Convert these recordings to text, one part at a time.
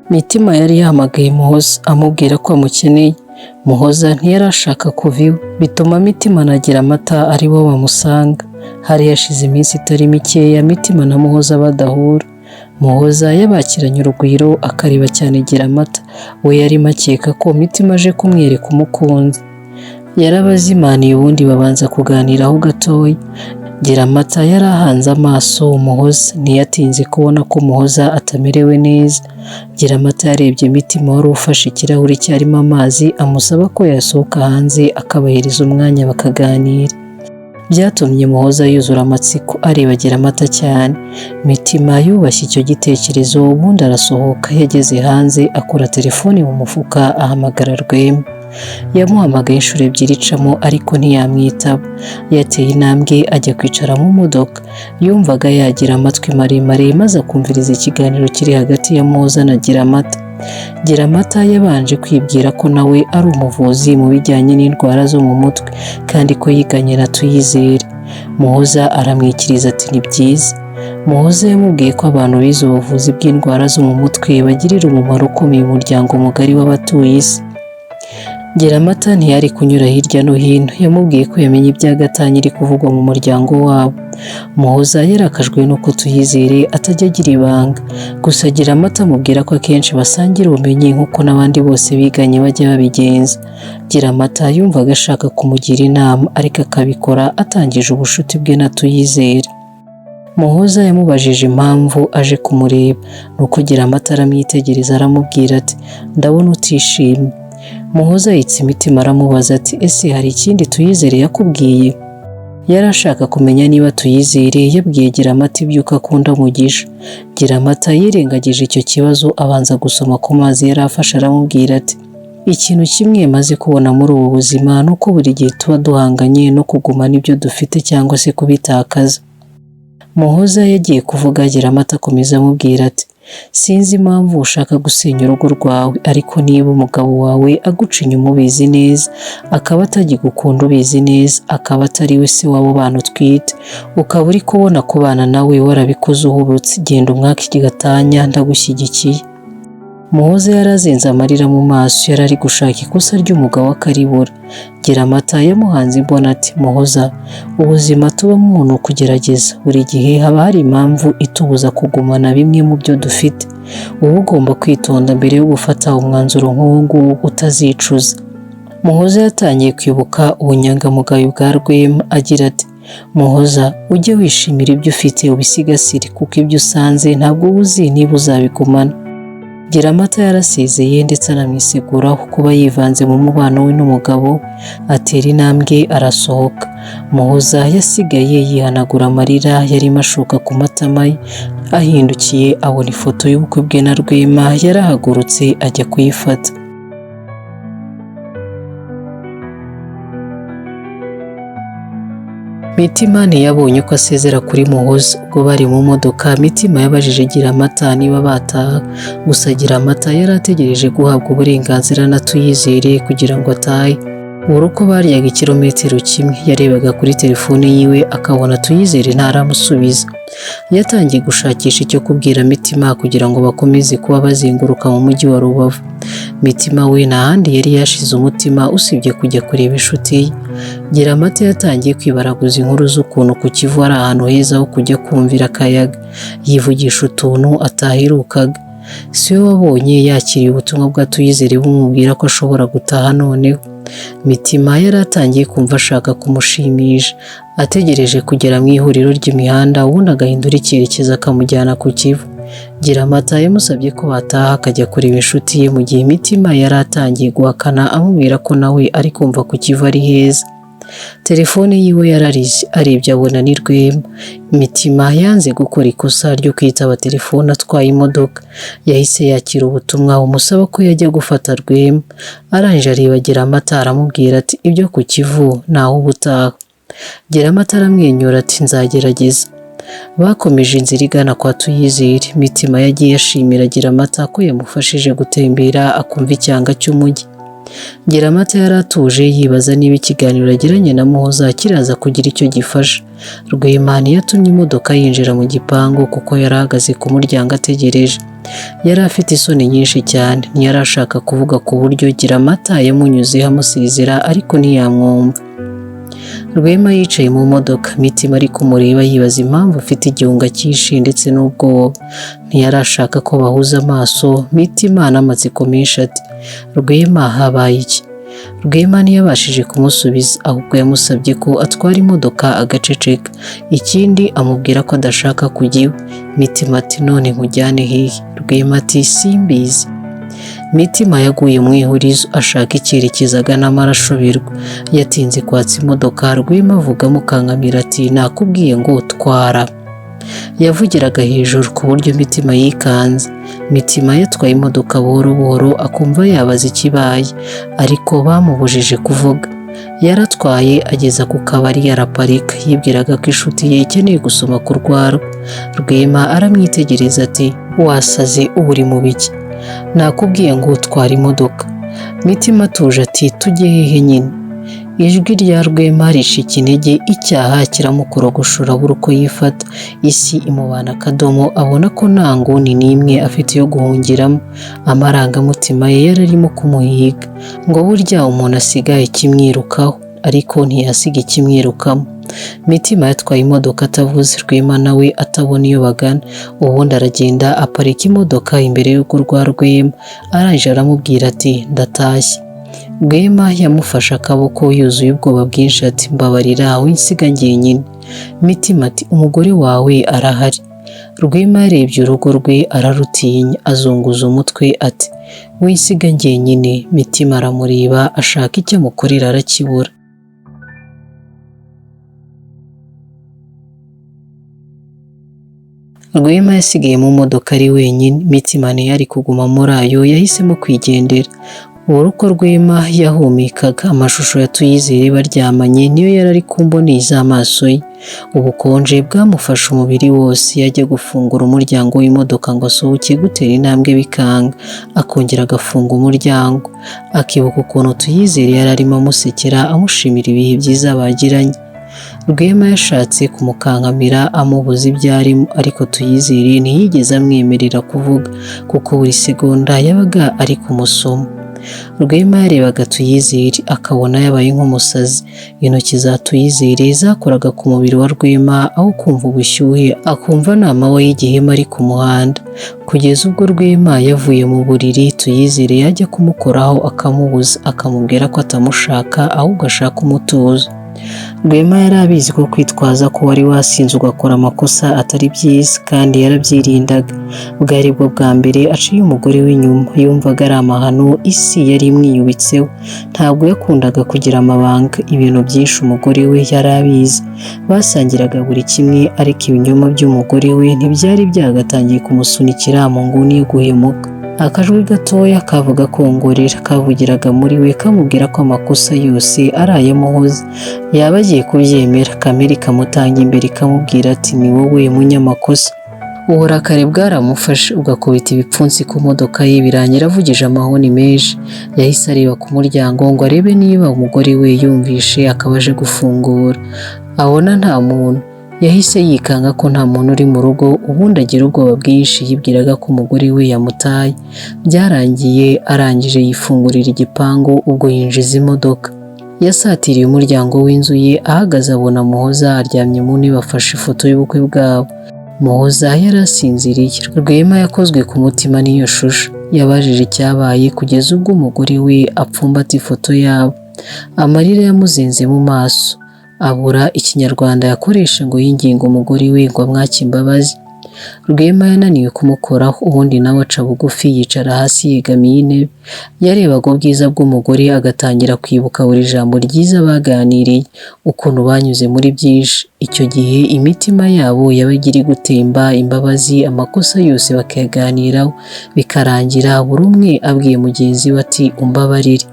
Mitima yari yahamagaye Muhoza amubwira ko amukeneye. Muhoza ntiyari ashaka kuva iwe, bituma Mitima na Giramata ari bo bamusanga. Hari hashize iminsi itari mikeya Mitima na Muhoza badahura. Muhoza yabakiranye urugwiro akareba cyane Giramata, we yarimo akeka ko Mitima aje kumwereka umukunzi. Yarabazimaniye ubundi babanza kuganiraho gatoya. Giramata yari ahanze amaso Muhoza, ntiyatinze kubona ko Muhoza atamerewe neza. Giramata yarebye Mitima wari ufashe ikirahuri cyarimo amazi amusaba ko yasohoka hanze akabahereza umwanya bakaganira. Byatumye Muhoza yuzura amatsiko areba Giramata cyane. Mitima yubashye icyo gitekerezo ubundi arasohoka. Yageze hanze akora telefone mu mufuka ahamagara Rwema. Yamuhamagaye inshuro ebyiri icamo ariko ntiyamwitaba. Yateye intambwe ajya kwicara mu modoka. Yumvaga yagira amatwi maremare maze akumviriza ikiganiro kiri hagati ya Muhoza na Giramata. Giramata yabanje kwibwira ko nawe ari umuvuzi mu bijyanye n'indwara zo mu mutwe kandi ko yiganye na Tuyizere. Muhoza aramwikiriza ati ni byiza. Muhoza yamubwiye ko abantu bize ubuvuzi bw'indwara zo mu mutwe bagirira umumaro ukomeye umuryango mugari w'abatuye isi. Giramata ntiyari kunyura hirya no hino, yamubwiye ko yamenye ibyagatanya iri kuvugwa mu muryango wabo. Muhoza yarakajwe nuko Tuyizere atajya agira ibanga, gusa Giramata amubwira ko akenshi basangira ubumenyi nk'uko n'abandi bose biganye bajya babigenza. Giramata yumvaga ashaka kumugira inama ariko akabikora atangije ubushuti bwe na Tuyizere. Muhoza yamubajije impamvu aje kumureba, nuko Giramata aramwitegereza aramubwira ati ndabona utishimye. Muhoza yitse imitima aramubaza ati ese hari ikindi Tuyizere yakubwiye? Yari ashaka kumenya niba Tuyizere yabwiye Giramata iby'uko akunda Mugisha. Giramata yirengagije icyo kibazo abanza gusoma ku mazi yari afashe aramubwira ati ikintu kimwe maze kubona muri ubu buzima ni uko buri gihe tuba duhanganye no kugumana ibyo dufite cyangwa se kubitakaza. Muhoza yagiye kuvuga Giramata akomeza amubwira ati sinzi impamvu ushaka gusenya urugo rwawe, ariko niba umugabo wawe aguca inyuma ubizi neza, akaba atagikukunda ubizi neza, akaba atari we se w'abo bana utwite, ukaba uri kubona kubana nawe warabikoze uhubutse, genda umwaka ikigatanya ndagushyigikiye. Muhoza yarazenze amarira mu maso, yari ari gushaka ikosa ry'umugabo akaribura. Giramata yamuhanze imbona ati Muhoza, ubuzima tubamo umuntu kugerageza, buri gihe haba hari impamvu itubuza kugumana bimwe mu byo dufite. Uba ugomba kwitonda mbere yo gufata umwanzuro nk'uwo nguwo utazicuza. Muhoza yatangiye kwibuka ubunyangamugayo bwa Rwema agira ati Muhoza, ujye wishimira ibyo ufite ubisigasire kuko ibyo usanze ntabwo uba uzi niba uzabigumana. Giramata yarasezeye ndetse anamwiseguraho kuba yivanze mu mubano we n'umugabo, atera intambwe arasohoka. Muhoza yasigaye yihanagura amarira yarimo ashoka ku matama ye. Ahindukiye abona ifoto y'ubukwe bwe na Rwema, yarahagurutse ajya kuyifata. Mitima ntiyabonye ko asezera kuri Muhoza. Ubwo bari mu modoka Mitima yabajije Giramata niba bataha, gusa Giramata yari ategereje guhabwa uburenganzira na Tuyizere kugira ngo atahe. Buri uko baryaga ikirometero kimwe yarebaga kuri telefone yiwe akabona Tuyizere ntaramusubiza. Yatangiye gushakisha icyo kubwira Mitima kugira ngo bakomeze kuba bazenguruka mu mujyi wa Rubavu. Mitima we nta handi yari yashize umutima usibye kujya kureba inshuti ye. Giramata yatangiye kwibaraguza inkuru z'ukuntu ku Kivu ari ahantu heza ho kujya kumvira akayaga, yivugisha utuntu ataherukaga. Si we wabonye yakiriye ubutumwa bwa Tuyizere bumubwira ko ashobora gutaha noneho. Mitima yari atangiye kumva ashaka kumushimisha, ategereje kugera mu ihuriro ry'imihanda ubundi agahindura icyerekezo akamujyana ku Kivu. Giramata yamusabye ko bataha akajya kureba inshuti ye, mu gihe Mitima yari atangiye guhakana amubwira ko nawe ari kumva ku Kivu ari heza. Telefone yiwe yararize, arebye abona ni Rwema. Mitima yanze gukora ikosa ryo kwitaba telefone atwaye imodoka. Yahise yakira ubutumwa bumusaba ko yajya gufata Rwema. Arangije areba Giramata aramubwira ati ibyo ku Kivu naho ubutaha. Giramata aramwenyura ati nzagerageza. Bakomeje inzira igana kwa Tuyizere. Mitima yagiye ashimira Giramata ko yamufashije gutembera akumva icyanga cy'umujyi. Giramata yari atuje yibaza niba ikiganiro agiranye na Muhoza kiraza kugira icyo gifasha. Rwema yatumye imodoka yinjira mu gipangu kuko yari ahagaze ku muryango ategereje. Yari afite isoni nyinshi cyane, ntiyari ashaka kuvuga ku buryo Giramata yamunyuzeho amusezera ariko ntiyamwumva. Rwema yicaye mu modoka, Mitima ari kumureba yibaza impamvu afite igihunga cyinshi ndetse n'ubwoba. Ntiyari ashaka ko bahuza amaso. Mitima n'amatsiko menshi ati, Rwema habaye iki? Rwema ntiyabashije kumusubiza, ahubwo yamusabye ko atwara imodoka agaceceka. Ikindi amubwira ko adashaka kujya iwe. Mitima ati, none nkujyane hehe? Rwema ati, simbizi. Mitima yaguye mu ihurizo, ashaka icyerekezo aganamo arashoberwa. Yatinze kwatsa imodoka. Rwema avuga amukankamira ati, nakubwiye ngo twara. Yavugiraga hejuru ku buryo Mitima yikanze. Mitima yatwaye imodoka buhoro buhoro akumva yabaza ikibaye, ariko bamubujije kuvuga. Yaratwaye ageza ku kabari araparika, yibwiraga ko inshuti ye ikeneye gusoma ku rwarwa. Rwema aramwitegereza ati, wasaze ubu uri mu biki? Nakubwiye ngo utware imodoka. Mitima atuje ati, tujye hehe nyine? Ijwi rya Rwema rishika intege, icyaha kiramukorogoshora buri uko yifata. Isi imubana akadomo, abona ko nta nguni n'imwe afite yo guhungiramo. Amarangamutima ye yararimo kumuhiga, ngo burya umuntu asigaye kimwirukaho, ariko ntiyasiga ikimwirukamo. Mitima yatwaye imodoka atavuze, Rwema nawe atabona iyo bagana. Ubundi aragenda aparika imodoka imbere y'urugo rwa Rwema. Arangije aramubwira ati, ndatashye. Rwema yamufashe akaboko yuzuye ubwoba bwinshi ati, mbabarira winsiga njyenyine. Mitima ati, umugore wawe arahari. Rwema yarebye urugo rwe ararutinya, azunguza umutwe ati, winsiga njyenyine. Mitima aramureba ashaka icyo amukorera arakibura. Rwema yasigaye mu modoka ari wenyine. Mitima ntiyari kuguma muri ayo, yahisemo kwigendera. Ubura uko Rwema yahumekaga, amashusho ya Tuyizere baryamanye niyo yari ari kumboneye z'amaso ye. Ubukonje bwamufashe umubiri wose. Yajya gufungura umuryango w'imodoka ngo asohoke gutera intambwe bikanga, akongera agafunga umuryango. Akibuka ukuntu Tuyizere yari arimo amusekera amushimira ibihe byiza bagiranye. Rwema yashatse kumukankamira amubuza ibyo arimo, ariko Tuyizere ntiyigeze amwemerera kuvuga kuko buri segonda yabaga ari kumusoma. Rwema yarebaga Tuyizere akabona yabaye nk'umusazi. Intoki za Tuyizere zakoraga ku mubiri wa Rwema, aho kumva ubushyuhe akumva nta mahwa y'igihema ari ku muhanda. Kugeza ubwo Rwema yavuye mu buriri, Tuyizere yajya kumukoraho akamubuza, akamubwira ko atamushaka ahubwo ashaka umutuzo. Rwema yari abizi ko kwitwaza ko wari wasinze ugakora amakosa atari byiza, kandi yarabyirindaga. Bwari bwo bwa mbere aciye umugore w'inyuma, yumvaga ari amahano isi yari imwiyubitseho. Ntabwo yakundaga kugira amabanga, ibintu byinshi umugore we yari abizi. Basangiraga buri kimwe, ariko ibinyoma by'umugore we ntibyari byagatangiye kumusunikira mu nguni yo guhemuka. Akajwi gatoya kavuga kongorera kavugiraga muri we kamubwira ko amakosa yose ari ayamuhoza. Yaba agiye kubyemera, kamere kamutanga imbere ikamubwira ati, ni wowe munyamakosa. Uburakari bwaramufashe, ugakubita ibipfunsi ku modoka ye birangira avugije amahoni menshi. Yahise areba ku muryango ngo arebe niba umugore we yumvishe, akaba aje gufungura. Abona nta muntu. Yahise yikanga ko nta muntu uri mu rugo, ubundi agira ubwoba bwinshi, yibwiraga ko umugore we yamutaye. Byarangiye arangije yifungurira igipangu, ubwo yinjiza imodoka. Yasatiriye umuryango w'inzu ye, ahagaze abona Muhoza aryamye mu ntebe afashe ifoto y'ubukwe bwabo. Muhoza yari asinziriye. Rwema yakozwe ku mutima n'iyo shusho. Yabajije icyabaye kugeza ubwo umugore we apfumbata ifoto yabo. Amarira yamuzenze mu maso. Abura ikinyarwanda yakoresha ngo yinginge umugore we ngo amwake imbabazi. Rwema yananiwe kumukoraho, ubundi nawe aca bugufi yicara hasi yegamiye intebe. Yarebaga ubwiza bw'umugore agatangira kwibuka buri jambo ryiza baganiriye, ukuntu banyuze muri byinshi. Icyo gihe imitima yabo yabaga iri gutemba imbabazi, amakosa yose bakayaganiraho, bikarangira buri umwe abwiye mugenzi we ati, umbabarire.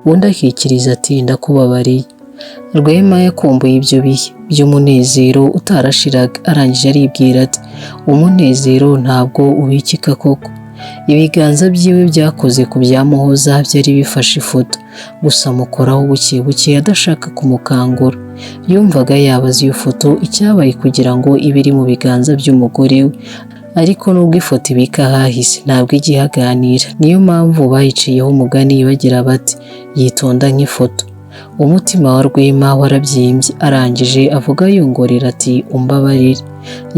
Undi akikiriza ati, ndakubabariye. Rwema yakumbuye ibyo bihe by'umunezero utarashiraga, arangije aribwira ati, umunezero ntabwo ubikika koko. Ibiganza byiwe byakoze ku bya Muhoza byari bifashe ifoto, gusa amukoraho buke buke adashaka kumukangura. Yumvaga yabaza iyo foto icyabaye kugira ngo ibe iri mu biganza by'umugore we. ariko nubwo ifoto ibika hahise ntabwo ijya ihaganira, niyo mpamvu bayiciyeho umugani bagira bati yitonda nk'ifoto. Umutima wa Rwema warabyimbye, arangije avuga yongorera ati umbabarire.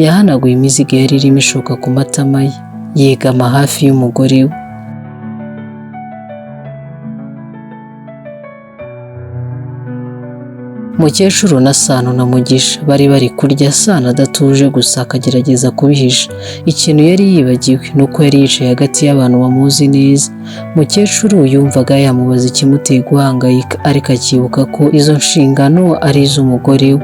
Yahanaguye imizigo yari irimo ishoka ku matama ye, yegama hafi y'umugore we. Mukecuru na Sano na Mugisha bari kurya, Sano adatuje gusa akagerageza kubihisha. Ikintu yari yibagiwe ni uko yari yicaye hagati y'abantu bamuzi neza. Mukecuru yumvaga yamubaza ikimuteye guhangayika, ariko akibuka ko izo nshingano ari iz'umugore we.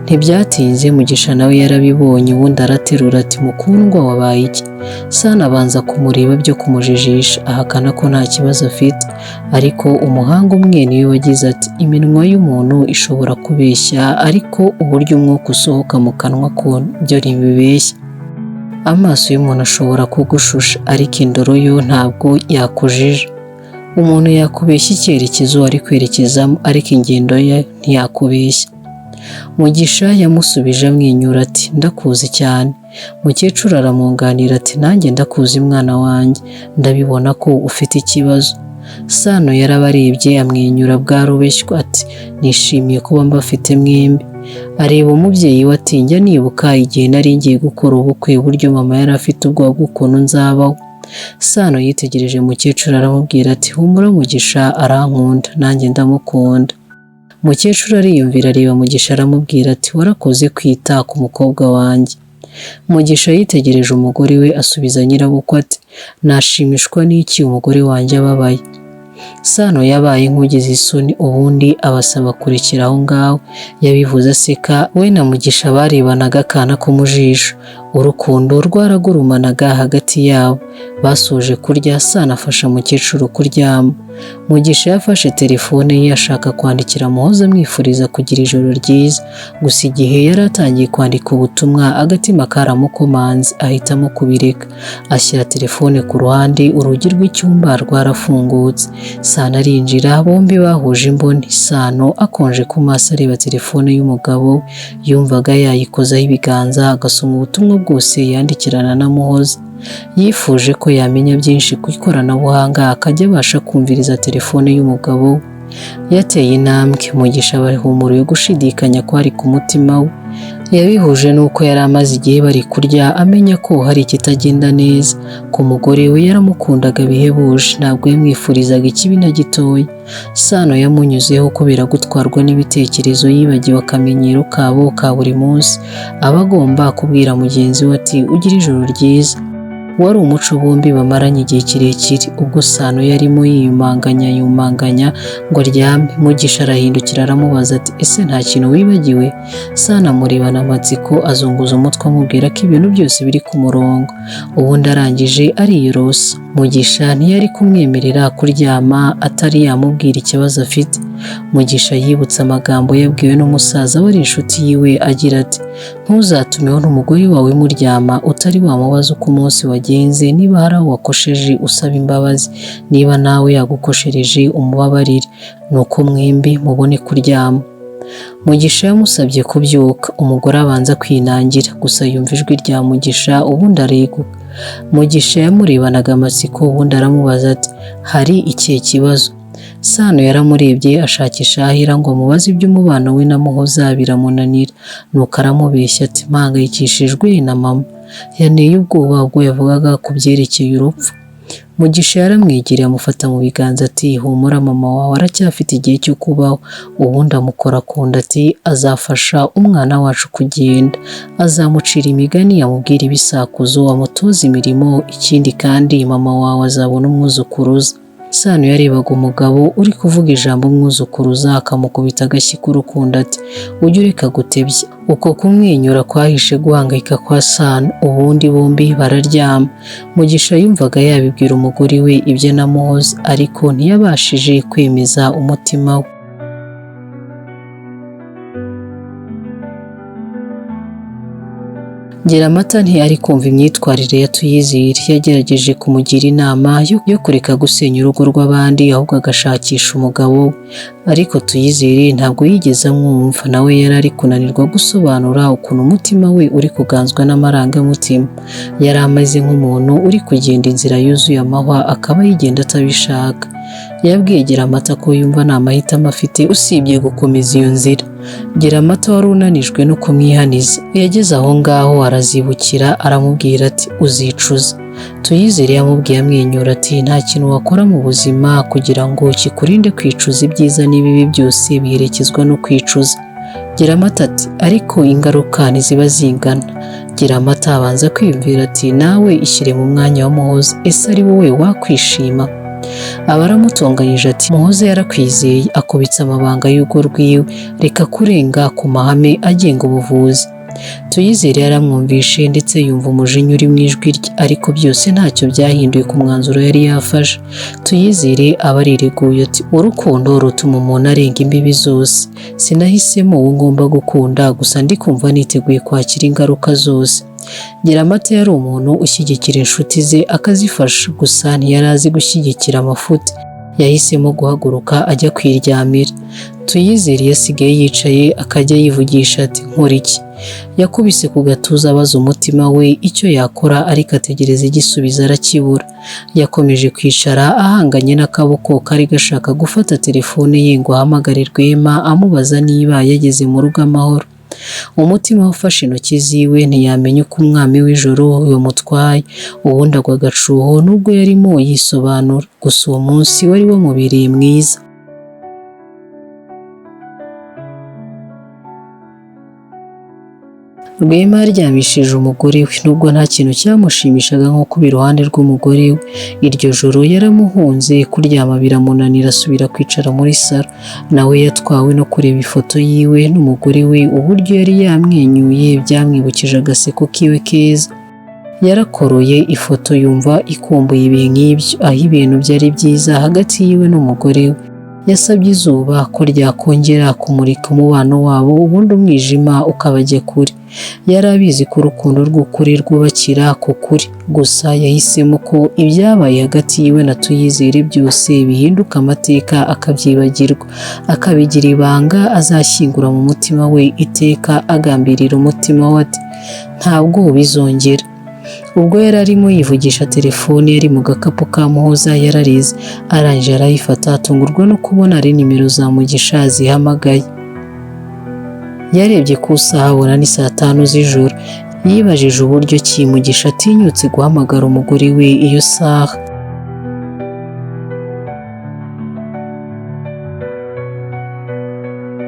Ntibyatinze Mugisha nawe yarabibonye, ubundi araterura ati mukundwa wabaye iki? Sano abanza kumureba byo kumujijisha, ahakana ko nta kibazo afite, ariko umuhanga umwe niwe wagize ati iminwa y'umuntu ishobora kubeshya, ariko uburyo umwuka usohoka mu kanwa ko byo ntibibeshya. Amaso y'umuntu ashobora kugushusha, ariko indoro yo ntabwo yakujija. Umuntu yakubeshya icyerekezo ari kwerekezamo, ariko ingendo ye ntiyakubeshya. Mugisha yamusubije amwenyura ati ndakuzi cyane. Mukecuru aramwunganira ati nanjye ndakuzi mwana wanjye, ndabibona ko ufite ikibazo. Sano yarabarebye amwenyura bwa rubeshywa ati nishimiye kuba mbafite mwembi. Areba umubyeyi we ati njya nibuka igihe nari ngiye gukora ubukwe, uburyo mama yari afite ubwoba bw'ukuntu nzabaho. Sano yitegereje Mukecuru aramubwira ati humura Mugisha arankunda, nanjye ndamukunda. Mukecuru ariyumvira areba Mugisha aramubwira ati warakoze kwita ku mukobwa wanjye. Mugisha yitegereje umugore we asubiza nyirabukwe ati nashimishwa n'iki umugore wanjye ababaye. Sano yabaye nk'ugize isoni, ubundi abasaba kurekera aho ngaho. Yabivuze aseka, we na Mugisha barebanaga akana ko mu jisho. Urukundo rwaragurumanaga hagati yabo. Basoje kurya, Sano afasha Mukecuru kuryama. Mugisha yafashe telefone ye ashaka kwandikira Muhoza amwifuriza kugira ijoro ryiza, gusa igihe yari atangiye kwandika ubutumwa agatima karamukomanze, ahitamo kubireka. Ashyira telefone ku ruhande, urugi rw'icyumba rwarafungutse. Sano arinjira, bombi bahuje imboni. Sano akonje ku maso areba telefone y'umugabo, yumvaga yayikozaho ibiganza agasoma ubutumwa bwose yandikirana na Muhoza. Yifuje ko yamenya byinshi ku ikoranabuhanga akajya abasha kumviriza telefone y'umugabo. Yateye intambwe, Mugisha bahumuriye gushidikanya ko ari ku mutima we. Yabihuje nuko yari amaze igihe bari kurya amenya ko hari ikitagenda neza. Ku mugore we yaramukundaga bihebuje, ntabwo yamwifurizaga ikibi na gitoya. Sano yamunyuzeho kubera gutwarwa n'ibitekerezo, yibagiwe akamenyero kabo ka buri munsi. Aba agomba kubwira mugenzi we ati ugira ijoro ryiza. Wari umuco bombi bamaranye igihe kirekire. Ubwo Sano yarimo yumanganya ngo aryame, Mugisha arahindukira aramubaza ati ese nta kintu wibagiwe? Sano amurebana amatsiko, azunguza umutwe amubwira ko ibintu byose biri ku murongo. Ubundi arangije ariyorosa. Mugisha ntiyari kumwemerera kuryama atari yamubwira ikibazo afite. Mugisha yibutse amagambo yabwiwe n'umusaza wari inshuti yiwe agira ati ntuzatumeho n'umugore wawe muryama utari wamubaza uko umunsi wagenze, niba hari aho wakosheje usaba imbabazi, niba nawe yagukoshereje umubabarire, nuko mwembi mubone kuryama. Mugisha yamusabye kubyuka, umugore abanza kwinangira, gusa yumva ijwi rya Mugisha ubundi areguka. Mugisha yamurebanaga amatsiko, ubundi aramubaza ati hari ikihe kibazo? Sano yaramurebye ashakisha ahira ngo amubaze iby'umubano we na Muhoza biramunanira, nuko aramubeshya ati mpangayikishijwe na mama. Yanteye ubwoba ubwo yavugaga ku byerekeye urupfu. Mugisha yaramwegereye amufata mu biganza ati humura mama wawe aracyafite igihe cyo kubaho. Ubundi amukora ku nda ati azafasha umwana wacu kugenda, azamucira imigani yamubwira ibisakuzo, amutoza imirimo, ikindi kandi mama wawe azabona umwuzukuruza. Sano yarebaga umugabo uri kuvuga ijambo umwuzukuruza akamukubita agashyi k'urukundo ati ujye ureka gutebya. Uko kumwenyura kwahishe guhangayika kwa Sano, ubundi bombi bararyama. Mugisha yumvaga yabibwira umugore we ibyo na Muhoza, ariko ntiyabashije kwemeza umutima we. Giramata ntiyari kumva imyitwarire ya Tuyizere. Yagerageje kumugira inama yo kureka gusenya urugo rw'abandi ahubwo agashakisha umugabo we, ariko Tuyizere ntabwo yigeze amwumva. Nawe yari ari kunanirwa gusobanura ukuntu umutima we uri kuganzwa n'amarangamutima. Yari ameze nk'umuntu uri kugenda inzira yuzuye amahwa akaba yigenda atabishaka. Yabwiye Giramata ko yumva nta mahitamo afite usibye gukomeza iyo nzira. Giramata wari unanijwe no kumwihaniza. Yageze aho ngaho arazibukira, aramubwira ati uzicuza. Tuyizere yamubwiye amwenyura ati nta kintu wakora mu buzima kugira ngo kikurinde kwicuza. Ibyiza n'ibibi byose biherekezwa no kwicuza. Giramata ati ariko ingaruka ntiziba zingana. Giramata abanza kwiyumvira ati nawe ishyire mu mwanya wa Muhoza, ese ari wowe wakwishima? Aba aramutonganyije ati Muhoza yarakwizeye, akubitse amabanga y'urugo rwiwe, reka kurenga ku mahame agenga ubuvuzi. Tuyizere yaramwumvishe ndetse yumva umujinya uri mu ijwi rye, ariko byose ntacyo byahinduye ku mwanzuro yari yafashe. Tuyizere aba arireguye ati urukundo rutuma umuntu arenga imbibi zose. Sinahisemo uwo ngomba gukunda, gusa ndi kumva niteguye kwakira ingaruka zose. Giramata yari umuntu ushyigikira inshuti ze akazifasha, gusa ntiyari azi gushyigikira amafuti. Yahisemo guhaguruka ajya kwiryamira. Tuyizere yasigaye yicaye akajya yivugisha ati nkora iki? Yakubise ku gatuza abaza umutima we icyo yakora, ariko ategereza igisubizo arakibura. Yakomeje kwicara ahanganye n'akaboko kari gashaka gufata telefone ye ngo ahamagare Rwema amubaza niba yageze mu rugo amahoro. Umutima wafashe intoki ziwe, ntiyamenya uko umwami w'ijoro yamutwaye. Ubundi agwa agacuho nubwo yarimo yisobanura, gusa uwo munsi wari wamubereye mwiza. Rwema yaryamishije umugore we, nubwo nta kintu cyamushimishaga nko kuba iruhande rw'umugore we. Iryo joro yaramuhunze, kuryama biramunanira asubira kwicara muri salo. Nawe yatwawe no kureba ifoto yiwe n'umugore we, uburyo yari yamwenyuye byamwibukije agaseko kiwe keza. Yarakoroye ifoto yumva ikumbuye ibihe nk'ibyo, aho ibintu byari byiza hagati yiwe n'umugore we. Yasabye izuba ko ryakongera kumurika umubano wabo, ubundi umwijima ukabajya kure. Yari abizi ko urukundo rw'ukuri rwubakira ku kuri, gusa yahisemo ko ibyabaye hagati yiwe na Tuyizere byose bihinduka amateka akabyibagirwa, akabigira ibanga azashyingura mu mutima we iteka, agambirira umutima we ati ntabwo bizongera. Ubwo yari arimo yivugisha telefone yari mu gakapu ka Muhoza yararize, arangije arayifata atungurwa no kubona ari nimero za Mugisha zihamagaye. Yarebye ku isaha abona ni saa 5 z'ijoro. Yibajije uburyo ki Mugisha atinyutse guhamagara umugore we iyo saha.